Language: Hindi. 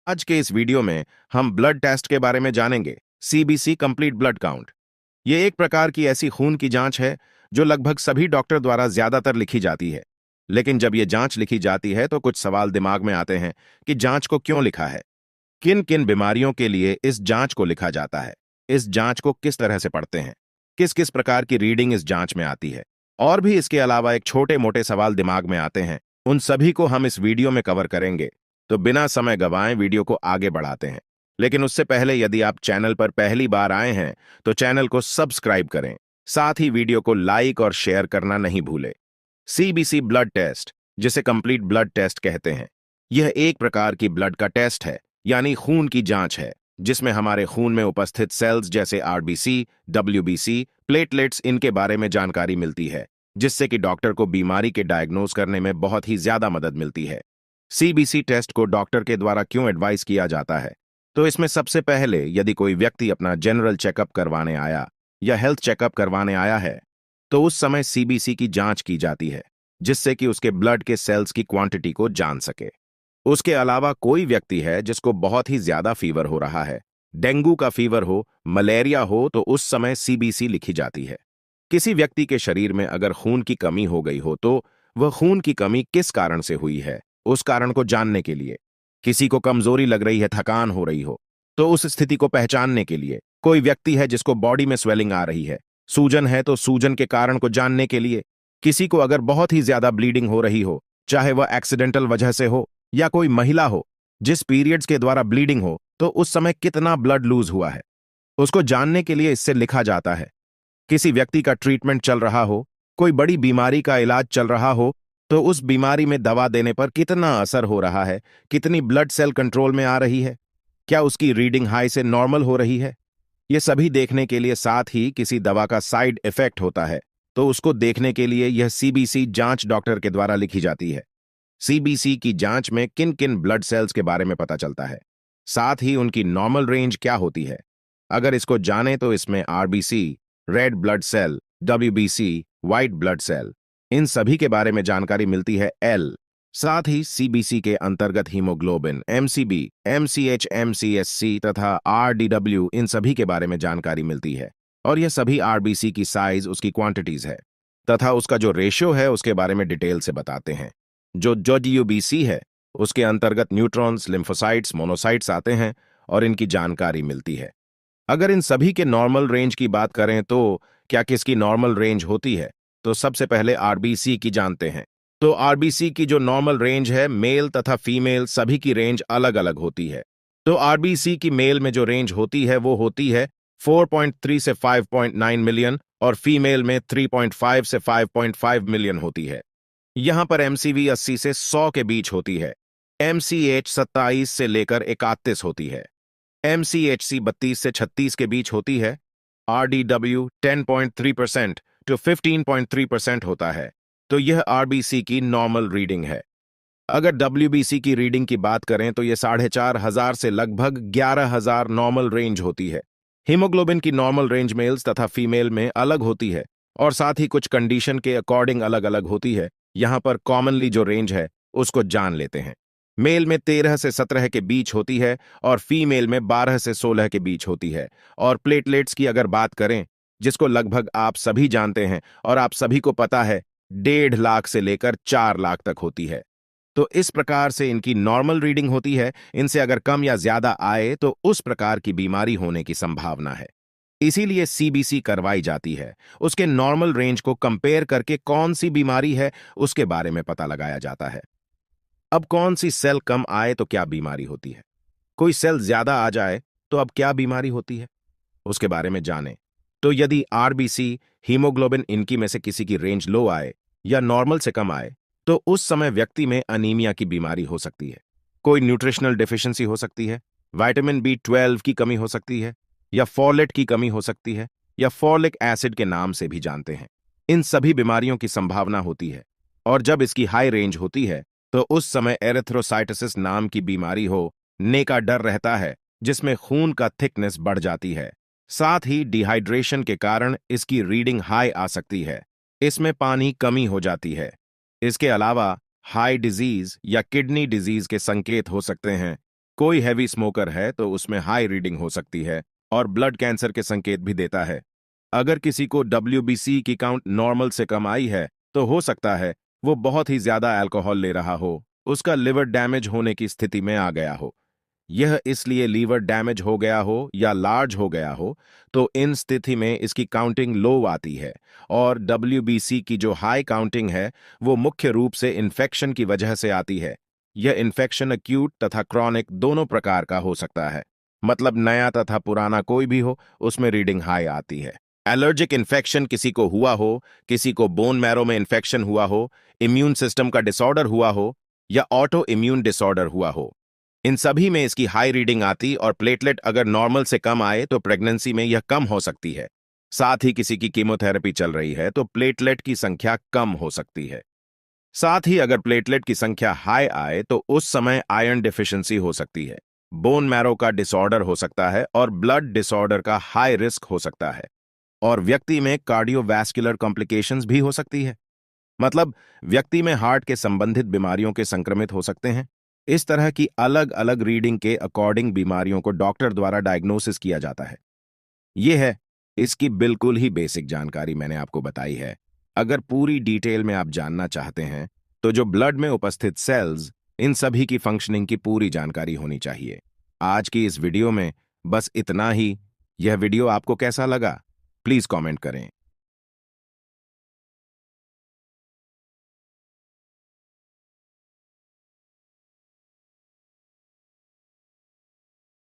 आज के इस वीडियो में हम ब्लड टेस्ट के बारे में जानेंगे। CBC complete blood count. ये एक प्रकार की ऐसी खून की जांच है जो लगभग सभी डॉक्टर द्वारा ज्यादातर लिखी जाती है। लेकिन जब ये जांच लिखी जाती है तो कुछ सवाल दिमाग में आते हैं कि जांच को क्यों लिखा है, किन किन बीमारियों के लिए इस जांच को लिखा जाता है, इस जांच को किस तरह से पढ़ते हैं, किस किस प्रकार की रीडिंग इस जांच में आती है, और भी इसके अलावा एक छोटे मोटे सवाल दिमाग में आते हैं। उन सभी को हम इस वीडियो में कवर करेंगे। तो बिना समय गंवाए वीडियो को आगे बढ़ाते हैं। लेकिन उससे पहले यदि आप चैनल पर पहली बार आए हैं तो चैनल को सब्सक्राइब करें, साथ ही वीडियो को लाइक और शेयर करना नहीं भूलें। सीबीसी ब्लड टेस्ट, जिसे कंप्लीट ब्लड टेस्ट कहते हैं, यह एक प्रकार की ब्लड का टेस्ट है, यानी खून की जांच है, जिसमें हमारे खून में उपस्थित सेल्स जैसे आरबीसी, डब्ल्यूबीसी, प्लेटलेट्स, इनके बारे में जानकारी मिलती है, जिससे कि डॉक्टर को बीमारी के डायग्नोज करने में बहुत ही ज्यादा मदद मिलती है। सीबीसी टेस्ट को डॉक्टर के द्वारा क्यों एडवाइस किया जाता है? तो इसमें सबसे पहले यदि कोई व्यक्ति अपना जनरल चेकअप करवाने आया या हेल्थ चेकअप करवाने आया है, तो उस समय सीबीसी की जांच की जाती है, जिससे कि उसके ब्लड के सेल्स की क्वांटिटी को जान सके। उसके अलावा कोई व्यक्ति है जिसको बहुत ही ज्यादा फीवर हो रहा है, डेंगू का फीवर हो, मलेरिया हो, तो उस समय सीबीसी लिखी जाती है। किसी व्यक्ति के शरीर में अगर खून की कमी हो गई हो तो वह खून की कमी किस कारण से हुई है, उस कारण को जानने के लिए। किसी को कमजोरी लग रही है, थकान हो रही हो, तो उस स्थिति को पहचानने के लिए। कोई व्यक्ति है जिसको बॉडी में स्वेलिंग आ रही है, सूजन है, तो सूजन के कारण को जानने के लिए। किसी को अगर बहुत ही ज्यादा ब्लीडिंग हो रही हो, चाहे वह एक्सीडेंटल वजह से हो या कोई महिला हो जिस पीरियड्स के द्वारा ब्लीडिंग हो, तो उस समय कितना ब्लड लूज हुआ है, उसको जानने के लिए इससे लिखा जाता है। किसी व्यक्ति का ट्रीटमेंट चल रहा हो, कोई बड़ी बीमारी का इलाज चल रहा हो, तो उस बीमारी में दवा देने पर कितना असर हो रहा है, कितनी ब्लड सेल कंट्रोल में आ रही है, क्या उसकी रीडिंग हाई से नॉर्मल हो रही है, ये सभी देखने के लिए। साथ ही किसी दवा का साइड इफेक्ट होता है तो उसको देखने के लिए यह सीबीसी जांच डॉक्टर के द्वारा लिखी जाती है। सीबीसी की जांच में किन किन ब्लड सेल्स के बारे में पता चलता है, साथ ही उनकी नॉर्मल रेंज क्या होती है। अगर इसको जाने तो इसमें RBC, red blood cell, WBC, white blood cell, इन सभी के बारे में जानकारी मिलती है। साथ ही सीबीसी के अंतर्गत हीमोग्लोबिन, एमसीबी, एमसीएच, एमसीएससी तथा आरडीडब्ल्यू, इन सभी के बारे में जानकारी मिलती है। और यह सभी आरबीसी की साइज, उसकी क्वांटिटीज है तथा उसका जो रेशियो है उसके बारे में डिटेल से बताते हैं। जो डब्ल्यूबीसी है उसके अंतर्गत न्यूट्रॉन्स, लिम्फोसाइट्स, मोनोसाइट्स आते हैं और इनकी जानकारी मिलती है। अगर इन सभी के नॉर्मल रेंज की बात करें तो क्या किसकी नॉर्मल रेंज होती है, तो सबसे पहले आरबीसी की जानते हैं। तो आरबीसी की जो नॉर्मल रेंज है, मेल तथा फीमेल सभी की रेंज अलग अलग होती है। तो आरबीसी की मेल में जो रेंज होती है वो होती है 4.3 से 5.9 मिलियन और फीमेल में 3.5 से 5.5 मिलियन होती है। यहां पर एमसीवी 80 से 100 के बीच होती है, एमसीएच 27 से लेकर 31 होती है, एमसीएचसी 32 से 36 के बीच होती है, आरडीडब्ल्यू 10.3% टू 15.3% होता है। तो यह आरबीसी की नॉर्मल रीडिंग है। अगर डब्ल्यूबीसी की रीडिंग की बात करें तो यह 4,500 से लगभग 11,000 नॉर्मल रेंज होती है। हीमोग्लोबिन की नॉर्मल रेंज मेल्स तथा फीमेल में अलग होती है और साथ ही कुछ कंडीशन के अकॉर्डिंग अलग अलग होती है। यहां पर कॉमनली जो रेंज है उसको जान लेते हैं। मेल में 13 से 17 के बीच होती है और फीमेल में 12 से 16 के बीच होती है। और प्लेटलेट्स की अगर बात करें, जिसको लगभग आप सभी जानते हैं और आप सभी को पता है, 1.5 लाख से लेकर 4 लाख तक होती है। तो इस प्रकार से इनकी नॉर्मल रीडिंग होती है। इनसे अगर कम या ज्यादा आए तो उस प्रकार की बीमारी होने की संभावना है, इसीलिए सीबीसी करवाई जाती है। उसके नॉर्मल रेंज को कंपेयर करके कौन सी बीमारी है उसके बारे में पता लगाया जाता है। अब कौन सी सेल कम आए तो क्या बीमारी होती है, कोई सेल ज्यादा आ जाए तो अब क्या बीमारी होती है, उसके बारे में जानें। तो यदि आरबीसी, हीमोग्लोबिन, इनकी में से किसी की रेंज लो आए या नॉर्मल से कम आए तो उस समय व्यक्ति में अनीमिया की बीमारी हो सकती है, कोई न्यूट्रिशनल डेफिशिएंसी हो सकती है, विटामिन बी 12 की कमी हो सकती है, या फॉलेट की कमी हो सकती है, या फॉलिक एसिड के नाम से भी जानते हैं। इन सभी बीमारियों की संभावना होती है। और जब इसकी हाई रेंज होती है तो उस समय एरिथ्रोसाइटोसिस नाम की बीमारी होने का डर रहता है, जिसमें खून का थिकनेस बढ़ जाती है। साथ ही डिहाइड्रेशन के कारण इसकी रीडिंग हाई आ सकती है, इसमें पानी कमी हो जाती है। इसके अलावा हाई डिजीज या किडनी डिजीज के संकेत हो सकते हैं, कोई हैवी स्मोकर है तो उसमें हाई रीडिंग हो सकती है और ब्लड कैंसर के संकेत भी देता है। अगर किसी को WBC की काउंट नॉर्मल से कम आई है तो हो सकता है वो बहुत ही ज्यादा अल्कोहल ले रहा हो, उसका लिवर डैमेज होने की स्थिति में आ गया हो। यह इसलिए लीवर डैमेज हो गया हो या लार्ज हो गया हो तो इन स्थिति में इसकी काउंटिंग लो आती है। और WBC की जो हाई काउंटिंग है वो मुख्य रूप से इन्फेक्शन की वजह से आती है। यह इन्फेक्शन अक्यूट तथा क्रॉनिक दोनों प्रकार का हो सकता है, मतलब नया तथा पुराना कोई भी हो, उसमें रीडिंग हाई आती है। एलर्जिक इन्फेक्शन किसी को हुआ हो, किसी को बोन मैरो में इन्फेक्शन हुआ हो, इम्यून सिस्टम का डिसऑर्डर हुआ हो या ऑटो इम्यून डिसऑर्डर हुआ हो, इन सभी में इसकी हाई रीडिंग आती और प्लेटलेट अगर नॉर्मल से कम आए तो प्रेगनेंसी में यह कम हो सकती है। साथ ही किसी की कीमोथेरेपी चल रही है तो प्लेटलेट की संख्या कम हो सकती है। साथ ही अगर प्लेटलेट की संख्या हाई आए तो उस समय आयरन डिफिशियंसी हो सकती है, बोन मैरो का डिसऑर्डर हो सकता है और ब्लड डिसऑर्डर का हाई रिस्क हो सकता है। और व्यक्ति में कार्डियोवैस्कुलर कॉम्प्लिकेशंस भी हो सकती है, मतलब व्यक्ति में हार्ट के संबंधित बीमारियों के संक्रमित हो सकते हैं। इस तरह की अलग अलग रीडिंग के अकॉर्डिंग बीमारियों को डॉक्टर द्वारा डायग्नोसिस किया जाता है। यह है इसकी बिल्कुल ही बेसिक जानकारी मैंने आपको बताई है। अगर पूरी डिटेल में आप जानना चाहते हैं तो जो ब्लड में उपस्थित सेल्स, इन सभी की फंक्शनिंग की पूरी जानकारी होनी चाहिए। आज की इस वीडियो में बस इतना ही। यह वीडियो आपको कैसा लगा प्लीज कमेंट करें।